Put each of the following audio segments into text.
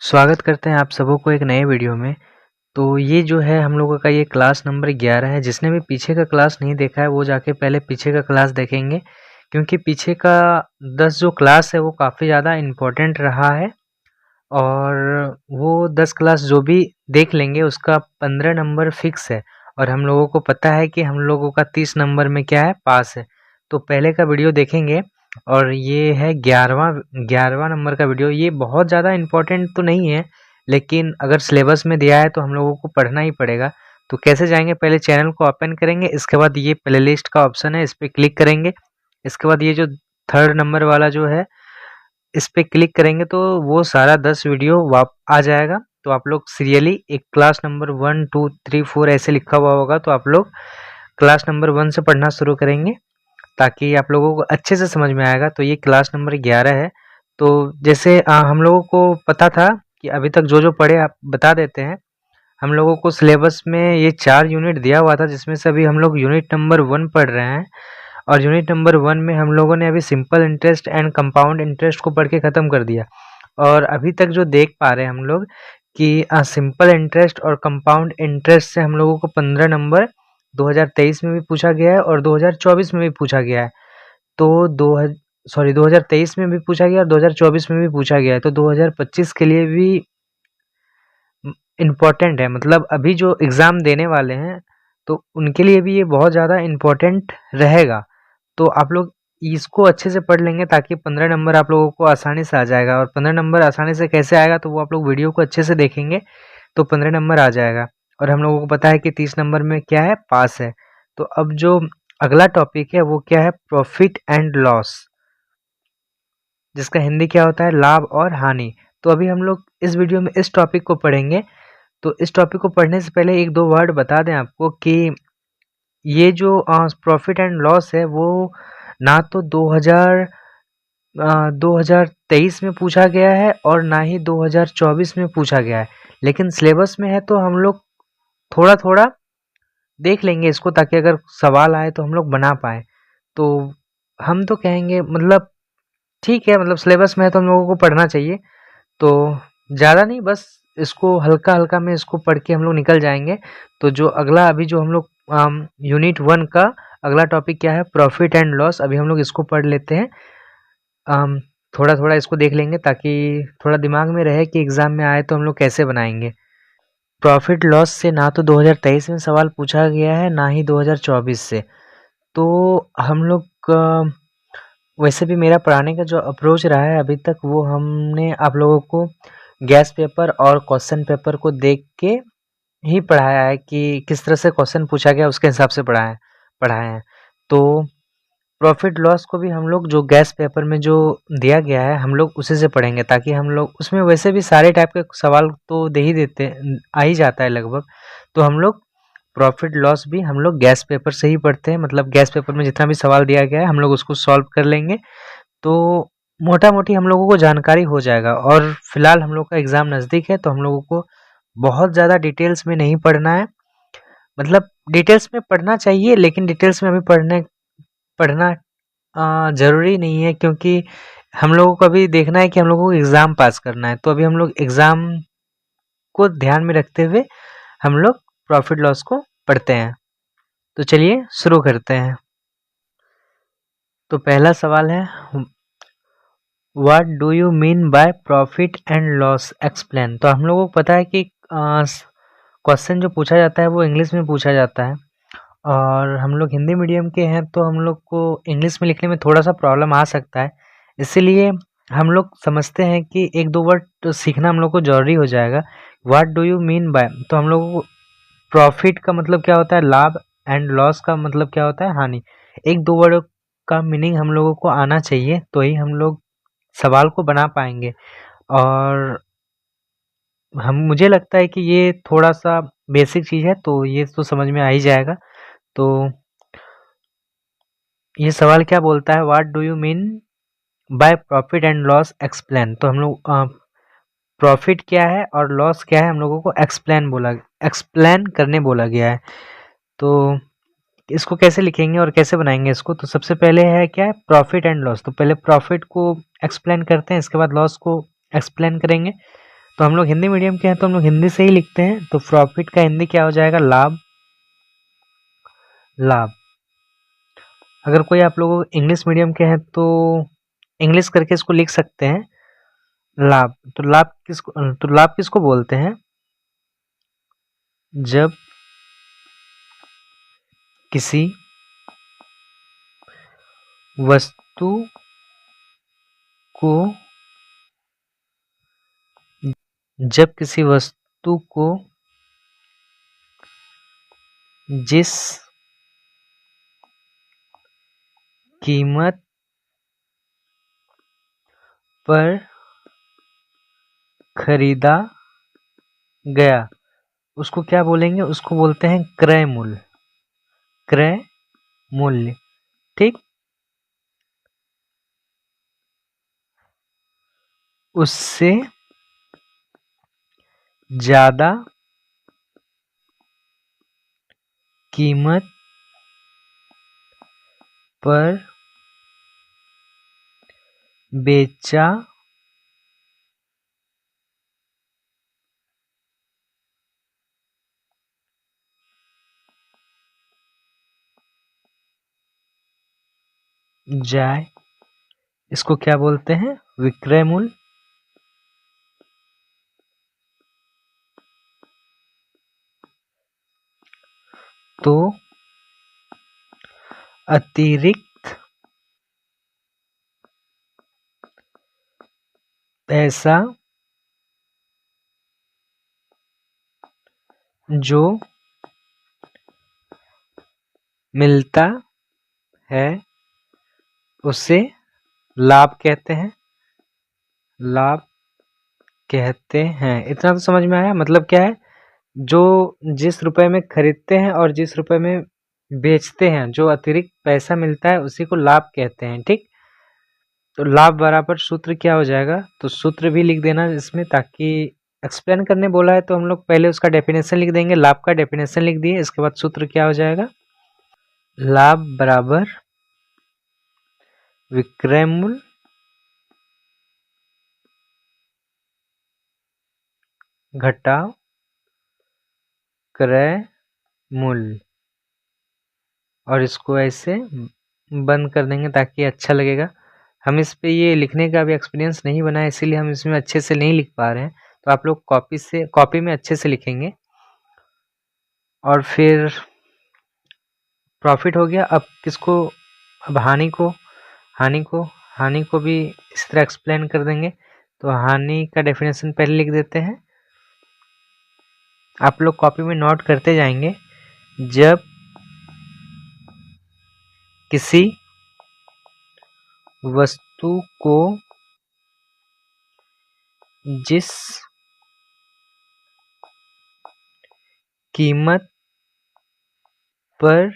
स्वागत करते हैं आप सबों को एक नए वीडियो में। तो ये जो है हम लोगों का ये क्लास नंबर 11 है। जिसने भी पीछे का क्लास नहीं देखा है वो जाके पहले पीछे का क्लास देखेंगे, क्योंकि पीछे का 10 जो क्लास है वो काफ़ी ज़्यादा इम्पोर्टेंट रहा है। और वो 10 क्लास जो भी देख लेंगे उसका 15 नंबर फिक्स है। और हम लोगों को पता है कि हम लोगों का 30 नंबर में क्या है, पास है। तो पहले का वीडियो देखेंगे और ये है 11वां नंबर का वीडियो। ये बहुत ज़्यादा इम्पोर्टेंट तो नहीं है, लेकिन अगर सिलेबस में दिया है तो हम लोगों को पढ़ना ही पड़ेगा। तो कैसे जाएंगे, पहले चैनल को ओपन करेंगे, इसके बाद ये प्लेलिस्ट का ऑप्शन है, इस पर क्लिक करेंगे। इसके बाद ये जो थर्ड नंबर वाला जो है इस पे क्लिक करेंगे तो वो सारा 10 वीडियो वाप आ जाएगा। तो आप लोग सीरियली एक क्लास नंबर 1 2 3 4 ऐसे लिखा हुआ होगा, तो आप लोग क्लास नंबर 1 से पढ़ना शुरू करेंगे ताकि आप लोगों को अच्छे से समझ में आएगा। तो ये क्लास नंबर 11 है। तो जैसे हम लोगों को पता था कि अभी तक जो जो पढ़े आप बता देते हैं। हम लोगों को सिलेबस में ये 4 यूनिट दिया हुआ था, जिसमें से अभी हम लोग यूनिट नंबर 1 पढ़ रहे हैं। और यूनिट नंबर 1 में हम लोगों ने अभी simple interest and compound interest को पढ़ के ख़त्म कर दिया। और अभी तक जो देख पा रहे हैं हम लोग कि सिंपल इंटरेस्ट और कंपाउंड इंटरेस्ट से हम लोगों को 15 नंबर 2023 में भी पूछा गया है और 2024 में भी पूछा गया है। तो 2023 में भी पूछा गया और 2024 में भी पूछा गया है। तो 2025 के लिए भी इम्पोर्टेंट है, मतलब अभी जो एग्ज़ाम देने वाले हैं तो उनके लिए भी ये बहुत ज़्यादा इम्पोर्टेंट रहेगा। तो आप लोग इसको अच्छे से पढ़ लेंगे ताकि 15 नंबर आप लोगों को आसानी से आ जाएगा। और 15 नंबर आसानी से कैसे आएगा, तो वो आप लोग वीडियो को अच्छे से देखेंगे तो 15 नंबर आ जाएगा। और हम लोगों को पता है कि 30 नंबर में क्या है, पास है। तो अब जो अगला टॉपिक है वो क्या है, प्रॉफिट एंड लॉस, जिसका हिंदी क्या होता है, लाभ और हानि। तो अभी हम लोग इस वीडियो में इस टॉपिक को पढ़ेंगे। तो इस टॉपिक को पढ़ने से पहले एक दो वर्ड बता दें आपको कि ये जो प्रॉफिट एंड लॉस है वो ना तो 2023 में पूछा गया है और ना ही 2024 में पूछा गया है, लेकिन सिलेबस में है। तो हम लोग थोड़ा थोड़ा देख लेंगे इसको ताकि अगर सवाल आए तो हम लोग बना पाए। तो हम तो कहेंगे मतलब ठीक है, मतलब सिलेबस में है तो हम लोगों को पढ़ना चाहिए। तो ज़्यादा नहीं, बस इसको हल्का हल्का में इसको पढ़ के हम लोग निकल जाएंगे। तो जो अगला अभी जो हम लोग यूनिट 1 का अगला टॉपिक क्या है, प्रॉफिट एंड लॉस, अभी हम लोग इसको पढ़ लेते हैं। थोड़ा थोड़ा इसको देख लेंगे ताकि थोड़ा दिमाग में रहे कि एग्ज़ाम में आए तो हम लोग कैसे बनाएंगे। प्रॉफिट लॉस से ना तो 2023 में सवाल पूछा गया है ना ही 2024 से। तो हम लोग वैसे भी मेरा पढ़ाने का जो अप्रोच रहा है अभी तक, वो हमने आप लोगों को गैस पेपर और क्वेश्चन पेपर को देख के ही पढ़ाया है कि किस तरह से क्वेश्चन पूछा गया उसके हिसाब से पढ़ाए हैं। तो प्रॉफिट लॉस को भी हम लोग जो गैस पेपर में जो दिया गया है हम लोग उसी से पढ़ेंगे, ताकि हम लोग उसमें वैसे भी सारे टाइप के सवाल तो दे ही देते, आ ही जाता है लगभग। तो हम लोग प्रॉफिट लॉस भी हम लोग गैस पेपर से ही पढ़ते हैं, मतलब गैस पेपर में जितना भी सवाल दिया गया है हम लोग उसको सॉल्व कर लेंगे। तो मोटा मोटी हम लोगों को जानकारी हो जाएगा। और फिलहाल हम लोग का एग्ज़ाम नज़दीक है तो हम लोगों को बहुत ज़्यादा डिटेल्स में नहीं पढ़ना है। मतलब डिटेल्स में पढ़ना चाहिए, लेकिन डिटेल्स में अभी पढ़ना ज़रूरी नहीं है, क्योंकि हम लोगों को अभी देखना है कि हम लोगों को एग्ज़ाम पास करना है। तो अभी हम लोग एग्ज़ाम को ध्यान में रखते हुए हम लोग प्रॉफिट लॉस को पढ़ते हैं। तो चलिए शुरू करते हैं। तो पहला सवाल है, what do you mean by profit and loss, explain. तो हम लोगों को पता है कि क्वेश्चन जो पूछा जाता है वो इंग्लिश में पूछा जाता है, और हम लोग हिंदी मीडियम के हैं तो हम लोग को इंग्लिश में लिखने में थोड़ा सा प्रॉब्लम आ सकता है। इसीलिए हम लोग समझते हैं कि एक दो वर्ड तो सीखना हम लोग को ज़रूरी हो जाएगा। What do you mean by, तो हम लोगों को प्रॉफिट का मतलब क्या होता है, लाभ, एंड लॉस का मतलब क्या होता है, हानि। एक दो वर्ड का मीनिंग हम लोगों को आना चाहिए तो ही हम लोग सवाल को बना पाएंगे। और हम मुझे लगता है कि ये थोड़ा सा बेसिक चीज़ है तो ये तो समझ में आ ही जाएगा। तो ये सवाल क्या बोलता है, what do you mean by profit and loss, explain. तो हम लोग प्रॉफिट क्या है और लॉस क्या है हम लोगों को एक्सप्लेन करने बोला गया है। तो इसको कैसे लिखेंगे और कैसे बनाएंगे इसको, तो सबसे पहले है क्या है, प्रॉफिट एंड लॉस। तो पहले प्रॉफिट को एक्सप्लेन करते हैं, इसके बाद लॉस को एक्सप्लेन करेंगे। तो हम लोग हिंदी मीडियम के हैं तो हम लोग हिंदी से ही लिखते हैं। तो प्रॉफिट का हिंदी क्या हो जाएगा? लाभ। लाभ। अगर कोई आप लोग इंग्लिश मीडियम के हैं तो इंग्लिश करके इसको लिख सकते हैं लाभ। तो लाभ किसको बोलते हैं? जब किसी वस्तु को जिस कीमत पर खरीदा गया उसको क्या बोलेंगे? उसको बोलते हैं क्रय मूल्य। क्रय मूल्य। ठीक। उससे ज्यादा कीमत पर बेचा जाए इसको क्या बोलते हैं? विक्रय मूल्य। तो अतिरिक्त पैसा जो मिलता है उसे लाभ कहते हैं। लाभ कहते हैं। इतना तो समझ में आया? मतलब क्या है? जो जिस रुपए में खरीदते हैं और जिस रुपए में बेचते हैं, जो अतिरिक्त पैसा मिलता है उसी को लाभ कहते हैं। ठीक। तो लाभ बराबर सूत्र क्या हो जाएगा? तो सूत्र भी लिख देना इसमें, ताकि एक्सप्लेन करने बोला है तो हम लोग पहले उसका डेफिनेशन लिख देंगे। लाभ का डेफिनेशन लिख दिए, इसके बाद सूत्र क्या हो जाएगा? लाभ बराबर विक्रय मूल्य घटाव क्रय मूल्य। और इसको ऐसे बंद कर देंगे ताकि अच्छा लगेगा। हम इस पे ये लिखने का भी एक्सपीरियंस नहीं बना है, इसीलिए हम इसमें अच्छे से नहीं लिख पा रहे हैं। तो आप लोग कॉपी में अच्छे से लिखेंगे। और फिर प्रॉफिट हो गया। अब किसको? अब हानि को भी इस तरह एक्सप्लेन कर देंगे। तो हानि का डेफिनेशन पहले लिख देते हैं। आप लोग कॉपी में नोट करते जाएंगे। जब किसी वस्तु को जिस कीमत पर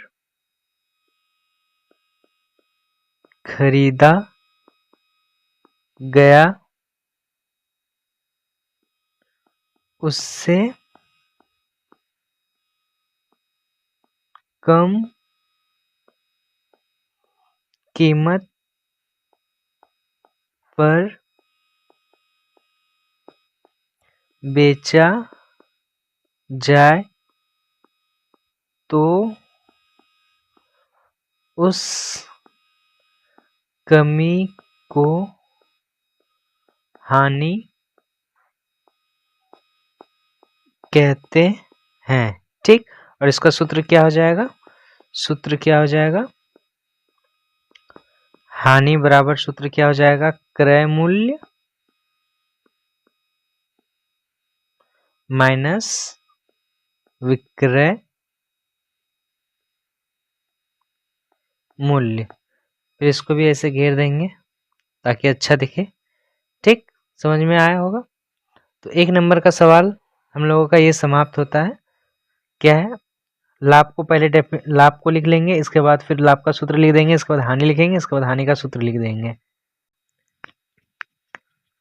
खरीदा गया उससे कम कीमत पर बेचा जाए तो उस कमी को हानि कहते हैं। ठीक। और इसका सूत्र क्या हो जाएगा? सूत्र क्या हो जाएगा? हानि बराबर सूत्र क्या हो जाएगा? क्रय मूल्य माइनस विक्रय मूल्य। फिर इसको भी ऐसे घेर देंगे ताकि अच्छा दिखे। ठीक। समझ में आया होगा? तो 1 नंबर का सवाल हम लोगों का ये समाप्त होता है। क्या है? लाभ को पहले लाभ को लिख लेंगे, इसके बाद फिर लाभ का सूत्र लिख देंगे, इसके बाद हानि लिखेंगे, इसके बाद हानि का सूत्र लिख देंगे।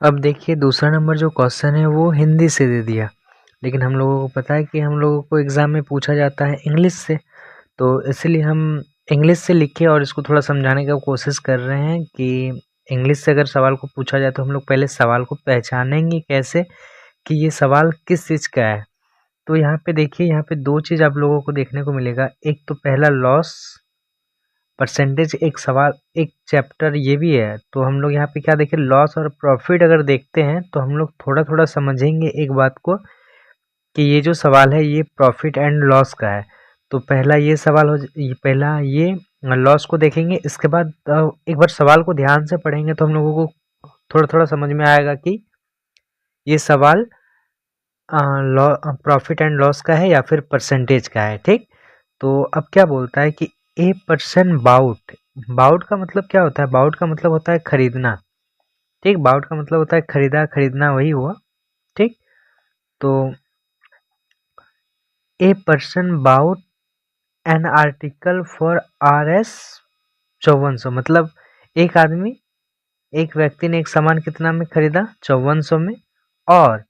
अब देखिए दूसरा नंबर जो क्वेश्चन है वो हिंदी से दे दिया, लेकिन हम लोगों को पता है कि हम लोगों को एग्जाम में पूछा जाता है इंग्लिश से। तो इसलिए हम इंग्लिश से लिखे और इसको थोड़ा समझाने का कोशिश कर रहे हैं कि इंग्लिश से अगर सवाल को पूछा जाए तो हम लोग पहले सवाल को पहचानेंगे कैसे कि ये सवाल किस चीज़ का है। तो यहाँ पे देखिए, यहाँ पे दो चीज़ आप लोगों को देखने को मिलेगा। एक तो पहला लॉस परसेंटेज, एक सवाल, एक चैप्टर ये भी है। तो हम लोग यहाँ पे क्या देखें, लॉस और प्रॉफिट अगर देखते हैं तो हम लोग थोड़ा थोड़ा समझेंगे एक बात को कि ये जो सवाल है ये प्रॉफिट एंड लॉस का है। तो पहला ये सवाल पहला ये लॉस को देखेंगे। इसके बाद एक बार सवाल को ध्यान से पढ़ेंगे तो हम लोगों को थोड़ा थोड़ा समझ में आएगा कि ये सवाल प्रॉफिट एंड लॉस का है या फिर परसेंटेज का है। ठीक, तो अब क्या बोलता है कि ए पर्सन बाउट, बाउट का मतलब क्या होता है, बाउट का मतलब होता है खरीदना। ठीक, बाउट का मतलब होता है खरीदा, खरीदना वही हुआ। ठीक, तो a person bought an article for RS 5400, मतलब एक आदमी, एक व्यक्ति ने एक सामान कितना में खरीदा, 5400 में, और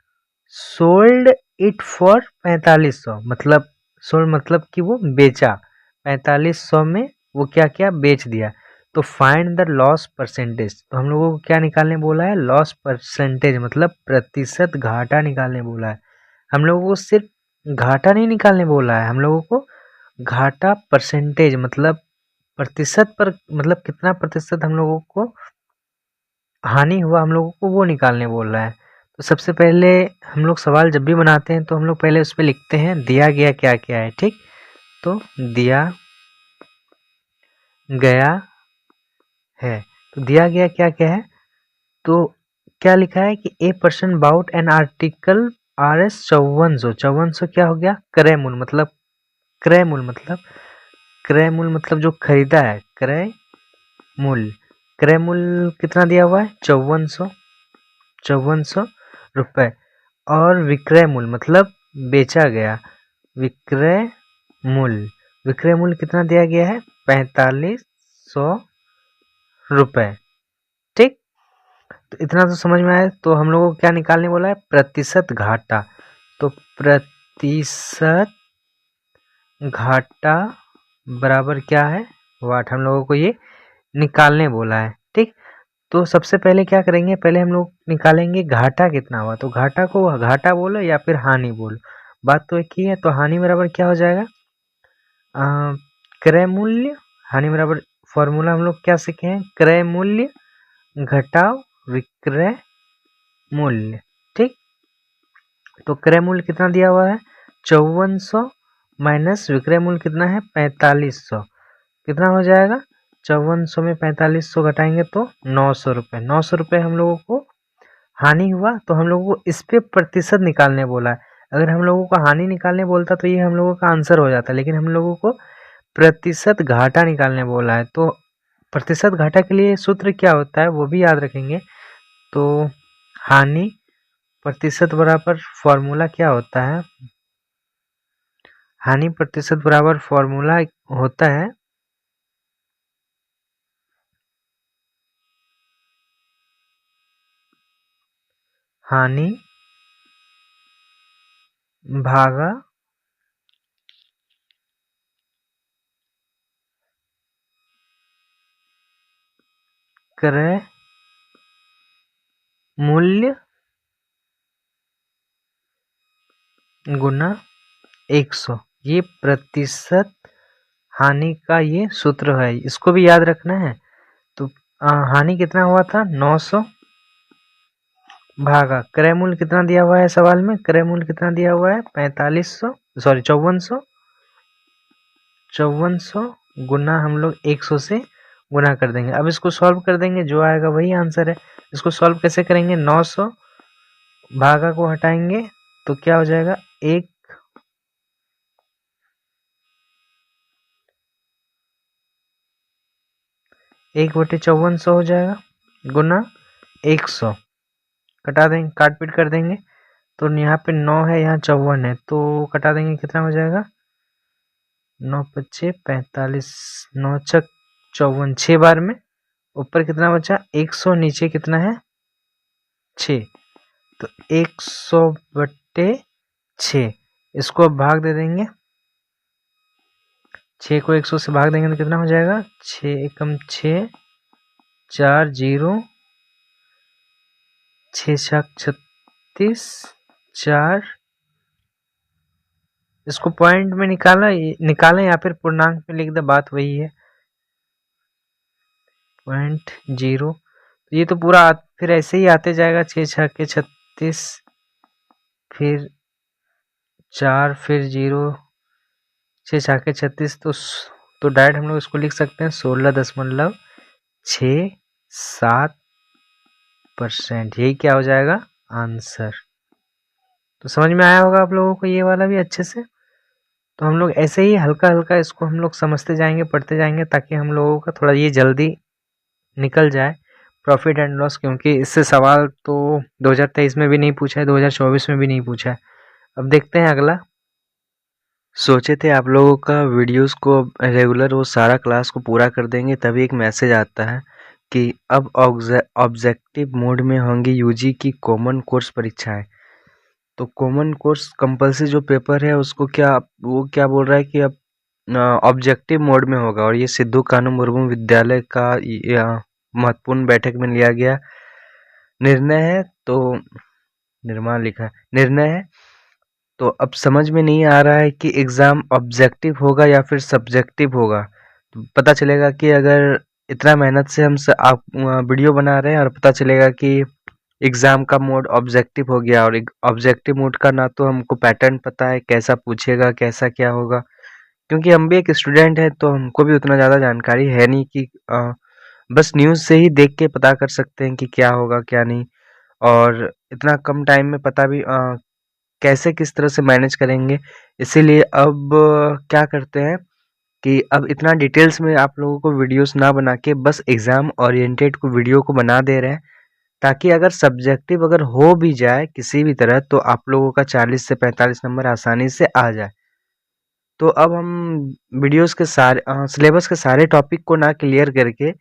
सोल्ड इट फॉर 4500, मतलब सोल्ड मतलब कि वो बेचा, 4500 में वो क्या क्या बेच दिया। तो फाइंड द लॉस परसेंटेज, तो हम लोगों को क्या निकालने बोला है, लॉस परसेंटेज, मतलब प्रतिशत घाटा निकालने बोला है। हम लोगों को सिर्फ घाटा नहीं निकालने बोला है, हम लोगों को घाटा परसेंटेज मतलब प्रतिशत पर, मतलब कितना प्रतिशत हम लोगों को हानि हुआ, हम लोगों को वो निकालने बोल रहा है। तो सबसे पहले हम लोग सवाल जब भी बनाते हैं तो हम लोग पहले उस पर लिखते हैं दिया गया क्या क्या है। ठीक, तो दिया गया है, तो दिया गया क्या क्या है, तो क्या लिखा है कि a person bought an article RS 5400, 5400 क्या हो गया, क्रय मूल्य, मतलब क्रय मूल्य मतलब, क्रय मूल्य मतलब जो खरीदा है, क्रय मूल्य, क्रय मूल्य कितना दिया हुआ है, 5400, 5400 रुपये। और विक्रय मूल्य मतलब बेचा गया, विक्रय मूल्य, विक्रय मूल्य कितना दिया गया है, 4500 रुपये। ठीक, तो इतना तो समझ में आया। तो हम लोगों को क्या निकालने बोला है, प्रतिशत घाटा। तो प्रतिशत घाटा बराबर क्या है, वाट, हम लोगों को ये निकालने बोला है। ठीक, तो सबसे पहले क्या करेंगे, पहले हम लोग निकालेंगे घाटा कितना हुआ। तो घाटा को घाटा बोलो या फिर हानि बोलो, बात तो एक ही है। तो हानि बराबर क्या हो जाएगा, क्रय मूल्य, हानि बराबर फॉर्मूला हम लोग क्या सीखे हैं, क्रय मूल्य घटाव विक्रय मूल्य। ठीक, तो क्रय मूल्य कितना दिया हुआ है, 5400 माइनस विक्रय मूल्य कितना है, 4500, कितना हो जाएगा, 5400 में 4500 घटाएंगे तो 900 रुपये, 900 रुपये हम लोगों को हानि हुआ। तो हम लोगों को इस पे प्रतिशत निकालने बोला है। अगर हम लोगों को हानि निकालने बोलता तो ये हम लोगों का आंसर हो जाता, लेकिन हम लोगों को प्रतिशत घाटा निकालने बोला है। तो प्रतिशत घाटा के लिए सूत्र क्या होता है वो भी याद रखेंगे। तो हानि प्रतिशत बराबर फॉर्मूला क्या होता है, हानि प्रतिशत बराबर फॉर्मूला होता है हानि भागा क्रय मूल्य गुना 100, ये प्रतिशत हानि का ये सूत्र है, इसको भी याद रखना है। तो हानि कितना हुआ था, 900 भागा क्रय मूल्य कितना दिया हुआ है सवाल में, क्रय मूल्य कितना दिया हुआ है, 4500, सॉरी 5400, 5400 गुना हम लोग 100 से गुना कर देंगे। अब इसको सॉल्व कर देंगे, जो आएगा वही आंसर है। इसको सॉल्व कैसे करेंगे, 900 भागा को हटाएंगे तो क्या हो जाएगा, 1/5400 हो जाएगा, गुना 100, कटा देंगे, काट पीट कर देंगे। तो यहाँ पे 9 है, यहाँ 54 है, तो कटा देंगे, कितना हो जाएगा, 9 पच्चे 45, 9 छक 54, 6 बार में ऊपर कितना बचा, 100, नीचे कितना है, 6, तो 100/6, इसको अब भाग दे देंगे, 6 को 100 से भाग देंगे तो कितना हो जाएगा, 6 एकम 6, 4 0, 6 छक 36, 4, इसको पॉइंट में निकालें या फिर पूर्णांक में लिख दे, बात वही है। 0.0, ये तो पूरा फिर ऐसे ही आते जाएगा। 6 छक्के 36, फिर 4, फिर 0, 6 छक्के 36, तो डायरेक्ट हम लोग इसको लिख सकते हैं 16.67%। यही क्या हो जाएगा आंसर। तो समझ में आया होगा आप लोगों को ये वाला भी अच्छे से। तो हम लोग ऐसे ही हल्का हल्का इसको हम लोग समझते जाएंगे, पढ़ते जाएंगे, ताकि हम लोगों का थोड़ा ये जल्दी निकल जाए प्रॉफिट एंड लॉस, क्योंकि इससे सवाल तो 2023 में भी नहीं पूछा है, 2024 में भी नहीं पूछा है। अब देखते हैं अगला। सोचे थे आप लोगों का वीडियोस को रेगुलर वो सारा क्लास को पूरा कर देंगे, तभी एक मैसेज आता है कि अब ऑब्जेक्टिव मोड में होंगी यूजी की कॉमन कोर्स परीक्षाएं। तो कॉमन कोर्स कंपल्सरी जो पेपर है उसको वो क्या बोल रहा है कि अब ऑब्जेक्टिव मोड में होगा, और ये सिद्धू कानू मुर्मू विद्यालय का महत्वपूर्ण बैठक में लिया गया निर्णय है। तो निर्माण लिखा है, निर्णय है। तो अब समझ में नहीं आ रहा है कि एग्ज़ाम ऑब्जेक्टिव होगा या फिर सब्जेक्टिव होगा। तो पता चलेगा कि अगर इतना मेहनत से आप वीडियो बना रहे हैं और पता चलेगा कि एग्ज़ाम का मोड ऑब्जेक्टिव हो गया, और ऑब्जेक्टिव मोड का ना तो हमको पैटर्न पता है कैसा पूछेगा कैसा क्या होगा, क्योंकि हम भी एक स्टूडेंट हैं तो हमको भी उतना ज़्यादा जानकारी है नहीं कि बस न्यूज़ से ही देख के पता कर सकते हैं कि क्या होगा क्या नहीं। और इतना कम टाइम में पता भी कैसे किस तरह से मैनेज करेंगे। इसीलिए अब क्या करते हैं कि अब इतना डिटेल्स में आप लोगों को वीडियोस ना बना के बस एग्ज़ाम ओरिएंटेड को वीडियो को बना दे रहे हैं, ताकि अगर सब्जेक्टिव अगर हो भी जाए किसी भी तरह तो आप लोगों का 40 से 45 नंबर आसानी से आ जाए। तो अब हम वीडियोस के सारे सिलेबस के सारे टॉपिक को ना क्लियर करके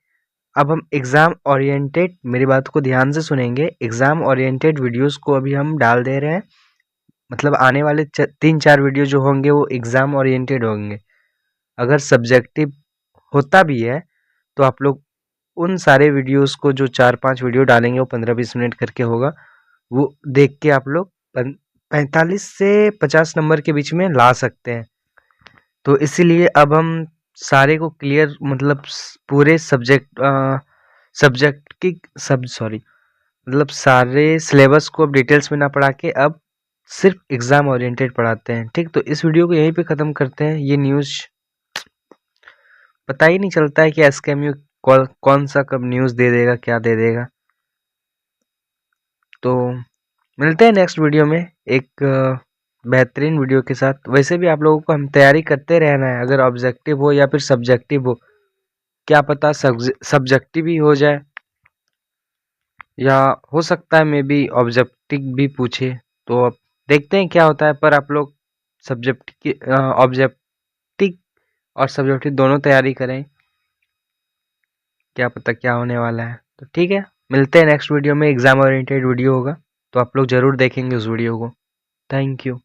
अब हम एग्ज़ाम ओरिएंटेड, मेरी बात को ध्यान से सुनेंगे, एग्ज़ाम ओरिएंटेड वीडियोस को अभी हम डाल दे रहे हैं। मतलब आने वाले 3-4 वीडियो जो होंगे वो एग्ज़ाम ओरिएंटेड होंगे। अगर सब्जेक्टिव होता भी है तो आप लोग उन सारे वीडियोस को, जो 4-5 वीडियो डालेंगे वो 15-20 मिनट करके होगा, वो देख के आप लोग 45 से 50 नंबर के बीच में ला सकते हैं। तो इसीलिए अब हम सारे को क्लियर, मतलब पूरे सब्जेक्ट की मतलब सारे सिलेबस को अब डिटेल्स में ना पढ़ा के अब सिर्फ एग्ज़ाम ओरिएंटेड पढ़ाते हैं। ठीक, तो इस वीडियो को यहीं पे ख़त्म करते हैं। ये न्यूज़ पता ही नहीं चलता है कि एसकेएमयू कौन सा कब न्यूज़ दे देगा, क्या दे देगा। तो मिलते हैं नेक्स्ट वीडियो में एक बेहतरीन वीडियो के साथ। वैसे भी आप लोगों को हम तैयारी करते रहना है, अगर ऑब्जेक्टिव हो या फिर सब्जेक्टिव हो, क्या पता सब्जेक्टिव ही हो जाए, या हो सकता है मे बी ऑब्जेक्टिव भी पूछे। तो अब देखते हैं क्या होता है, पर आप लोग ऑब्जेक्टिव और सब्जेक्टिव दोनों तैयारी करें, क्या पता क्या होने वाला है। तो ठीक है, मिलते हैं नेक्स्ट वीडियो में। एग्ज़ाम ओरिएंटेड वीडियो होगा तो आप लोग ज़रूर देखेंगे उस वीडियो को। Thank you.